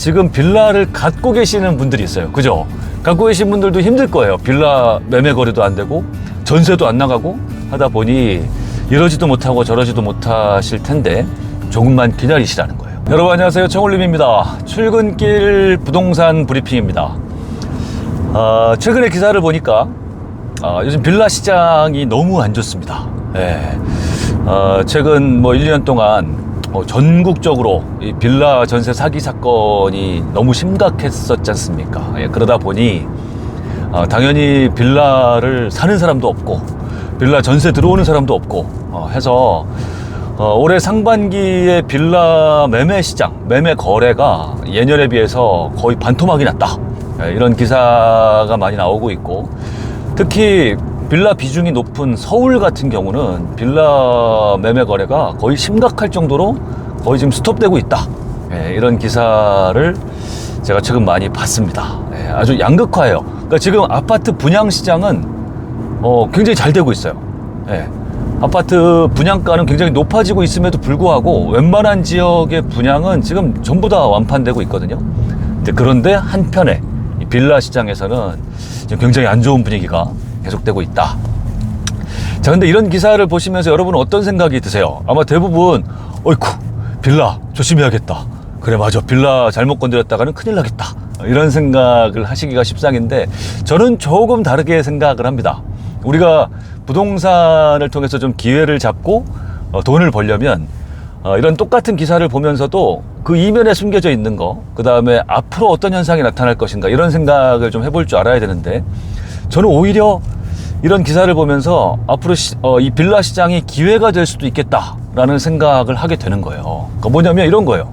지금 빌라를 갖고 계시는 분들이 있어요. 그죠? 갖고 계신 분들도 힘들 거예요. 빌라 매매 거래도 안 되고 전세도 안 나가고 하다 보니 이러지도 못하고 저러지도 못하실 텐데 조금만 기다리시라는 거예요. 여러분 안녕하세요. 정울림입니다. 출근길 부동산 브리핑입니다. 최근에 기사를 보니까 요즘 빌라 시장이 너무 안 좋습니다. 최근 1년 동안 전국적으로 이 빌라 전세 사기 사건이 너무 심각했었지 않습니까? 그러다 보니 당연히 빌라를 사는 사람도 없고 빌라 전세 들어오는 사람도 없고 해서 올해 상반기에 빌라 매매 시장, 매매 거래가 예년에 비해서 거의 반토막이 났다. 이런 기사가 많이 나오고 있고, 특히 빌라 비중이 높은 서울 같은 경우는 빌라 매매 거래가 거의 심각할 정도로 거의 지금 스톱되고 있다. 이런 기사를 제가 최근 많이 봤습니다. 아주 양극화예요. 그러니까 지금 아파트 분양 시장은 굉장히 잘 되고 있어요. 아파트 분양가는 굉장히 높아지고 있음에도 불구하고 웬만한 지역의 분양은 지금 전부 다 완판되고 있거든요. 그런데 한편에 이 빌라 시장에서는 지금 굉장히 안 좋은 분위기가 계속되고 있다. 자, 근데 이런 기사를 보시면서 여러분은 어떤 생각이 드세요? 아마 대부분 어이쿠 빌라 조심해야겠다. 그래 맞아, 빌라 잘못 건드렸다가는 큰일 나겠다. 이런 생각을 하시기가 십상인데 저는 조금 다르게 생각을 합니다. 우리가 부동산을 통해서 좀 기회를 잡고 돈을 벌려면 이런 똑같은 기사를 보면서도 그 이면에 숨겨져 있는 거, 그 다음에 앞으로 어떤 현상이 나타날 것인가, 이런 생각을 좀 해볼 줄 알아야 되는데, 저는 오히려 이런 기사를 보면서 앞으로 이 빌라 시장이 기회가 될 수도 있겠다라는 생각을 하게 되는 거예요. 그러니까 뭐냐면 이런 거예요.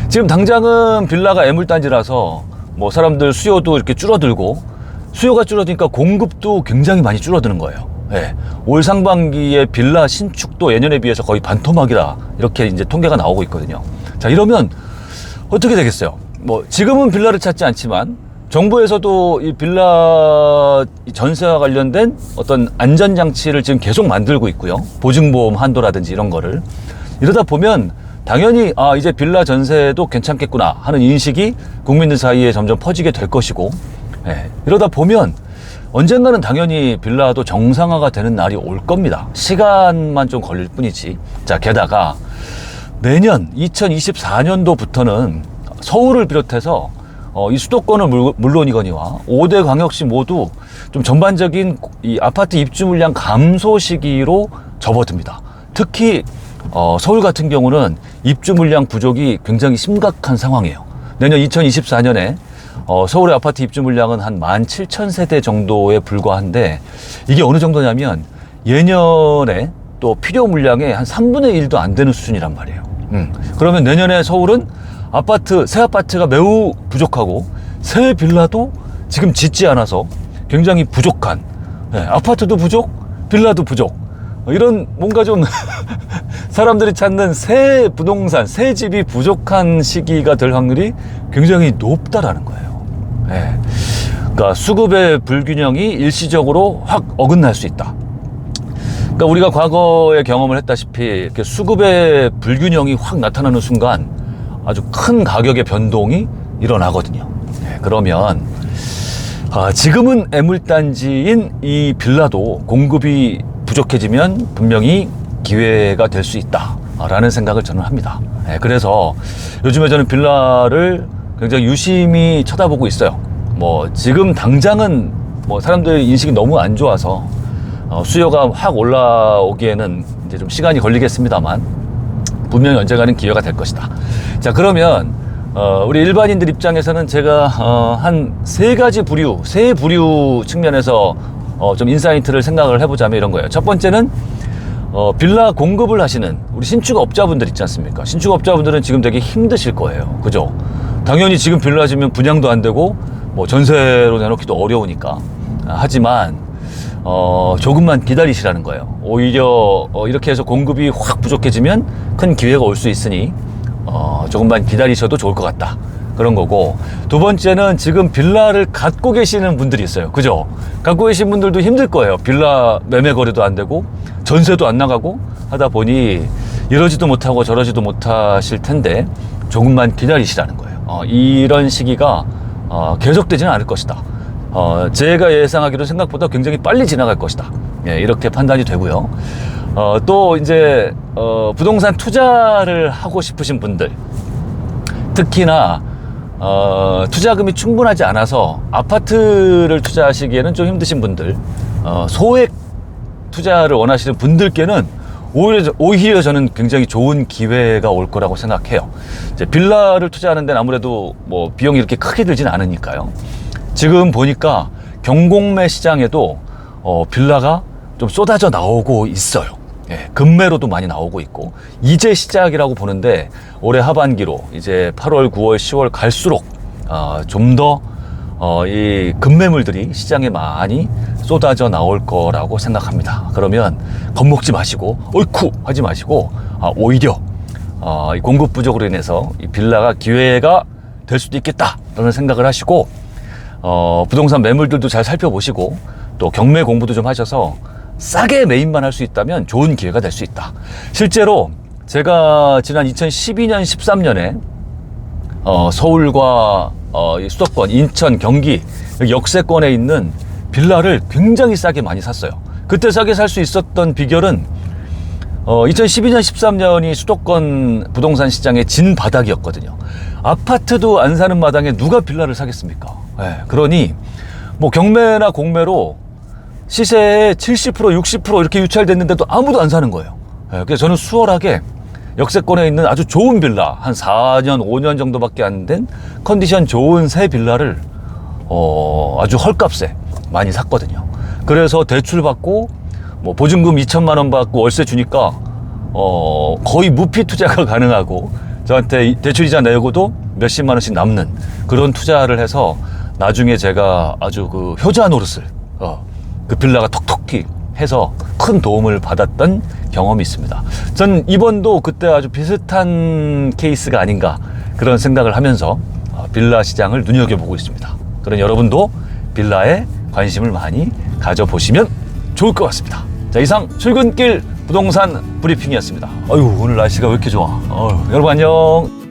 지금 당장은 빌라가 애물단지라서 사람들 수요도 이렇게 줄어들고, 수요가 줄어드니까 공급도 굉장히 많이 줄어드는 거예요. 올 상반기에 빌라 신축도 예년에 비해서 거의 반토막이다, 이렇게 이제 통계가 나오고 있거든요. 자, 이러면 어떻게 되겠어요? 지금은 빌라를 찾지 않지만 정부에서도 이 빌라 전세와 관련된 어떤 안전장치를 지금 계속 만들고 있고요. 보증보험 한도라든지 이런 거를. 이러다 보면 당연히 이제 빌라 전세도 괜찮겠구나 하는 인식이 국민들 사이에 점점 퍼지게 될 것이고, 이러다 보면 언젠가는 당연히 빌라도 정상화가 되는 날이 올 겁니다. 시간만 좀 걸릴 뿐이지. 자, 게다가 내년 2024년도부터는 서울을 비롯해서 이 수도권은 물론이거니와 5대 광역시 모두 좀 전반적인 이 아파트 입주 물량 감소 시기로 접어듭니다. 특히 서울 같은 경우는 입주 물량 부족이 굉장히 심각한 상황이에요. 내년 2024년에 서울의 아파트 입주 물량은 한 17,000세대 정도에 불과한데, 이게 어느 정도냐면 예년에 또 필요 물량의 한 3분의 1도 안 되는 수준이란 말이에요. 그러면 내년에 서울은 새 아파트가 매우 부족하고 새 빌라도 지금 짓지 않아서 굉장히 부족한, 아파트도 부족, 빌라도 부족, 이런 뭔가 좀 사람들이 찾는 새 부동산, 새 집이 부족한 시기가 될 확률이 굉장히 높다라는 거예요. 그러니까 수급의 불균형이 일시적으로 확 어긋날 수 있다. 그러니까 우리가 과거에 경험을 했다시피 이렇게 수급의 불균형이 확 나타나는 순간 아주 큰 가격의 변동이 일어나거든요. 그러면 지금은 애물단지인 이 빌라도 공급이 부족해지면 분명히 기회가 될 수 있다라는 생각을 저는 합니다. 그래서 요즘에 저는 빌라를 굉장히 유심히 쳐다보고 있어요. 지금 당장은 사람들 인식이 너무 안 좋아서 수요가 확 올라오기에는 이제 좀 시간이 걸리겠습니다만 분명히 언젠가는 기회가 될 것이다. 자, 그러면 우리 일반인들 입장에서는 제가 한 세 부류 측면에서 좀 인사이트를 생각을 해보자면 이런 거예요. 첫 번째는 빌라 공급을 하시는 우리 신축업자분들 있지 않습니까? 신축업자분들은 지금 되게 힘드실 거예요. 그죠? 당연히 지금 빌라 지면 분양도 안 되고 전세로 내놓기도 어려우니까. 하지만 조금만 기다리시라는 거예요. 오히려 이렇게 해서 공급이 확 부족해지면 큰 기회가 올 수 있으니 조금만 기다리셔도 좋을 것 같다, 그런 거고, 두 번째는 지금 빌라를 갖고 계시는 분들이 있어요. 그죠? 갖고 계신 분들도 힘들 거예요. 빌라 매매 거래도 안 되고 전세도 안 나가고 하다 보니 이러지도 못하고 저러지도 못하실 텐데 조금만 기다리시라는 거예요. 이런 시기가 계속되지는 않을 것이다. 제가 예상하기로 생각보다 굉장히 빨리 지나갈 것이다. 예, 이렇게 판단이 되고요. 또 이제 부동산 투자를 하고 싶으신 분들, 특히나 투자금이 충분하지 않아서 아파트를 투자하시기에는 좀 힘드신 분들, 소액 투자를 원하시는 분들께는 오히려 저는 굉장히 좋은 기회가 올 거라고 생각해요. 이제 빌라를 투자하는 데는 아무래도 뭐 비용이 이렇게 크게 들진 않으니까요. 지금 보니까 경공매 시장에도 빌라가 좀 쏟아져 나오고 있어요. 예, 급매로도 많이 나오고 있고, 이제 시작이라고 보는데 올해 하반기로 이제 8월, 9월, 10월 갈수록 좀 더 이 급매물들이 시장에 많이 쏟아져 나올 거라고 생각합니다. 그러면 겁먹지 마시고 어이쿠 하지 마시고 오히려 이 공급 부족으로 인해서 이 빌라가 기회가 될 수도 있겠다라는 생각을 하시고, 부동산 매물들도 잘 살펴보시고 또 경매 공부도 좀 하셔서 싸게 매입만 할 수 있다면 좋은 기회가 될 수 있다. 실제로 제가 지난 2012년, 13년에 서울과 이 수도권, 인천, 경기 역세권에 있는 빌라를 굉장히 싸게 많이 샀어요. 그때 싸게 살 수 있었던 비결은 2012년, 13년이 수도권 부동산 시장의 진 바닥이었거든요. 아파트도 안 사는 마당에 누가 빌라를 사겠습니까? 네, 그러니 뭐 경매나 공매로 시세의 70%, 60% 이렇게 유찰됐는데도 아무도 안 사는 거예요. 네, 그래서 저는 수월하게 역세권에 있는 아주 좋은 빌라, 한 4년, 5년 정도밖에 안 된 컨디션 좋은 새 빌라를 아주 헐값에 많이 샀거든요. 그래서 대출 받고 뭐 보증금 2천만 원 받고 월세 주니까 거의 무피 투자가 가능하고, 저한테 대출이자 내고도 몇십만 원씩 남는 그런 투자를 해서 나중에 제가 아주 그 효자 노릇을 그 빌라가 톡톡히 해서 큰 도움을 받았던 경험이 있습니다. 전 이번도 그때 아주 비슷한 케이스가 아닌가 그런 생각을 하면서 빌라 시장을 눈여겨보고 있습니다. 그런 여러분도 빌라에 관심을 많이 가져보시면 좋을 것 같습니다. 자, 이상 출근길 부동산 브리핑이었습니다. 아유, 오늘 날씨가 왜 이렇게 좋아. 여러분 안녕.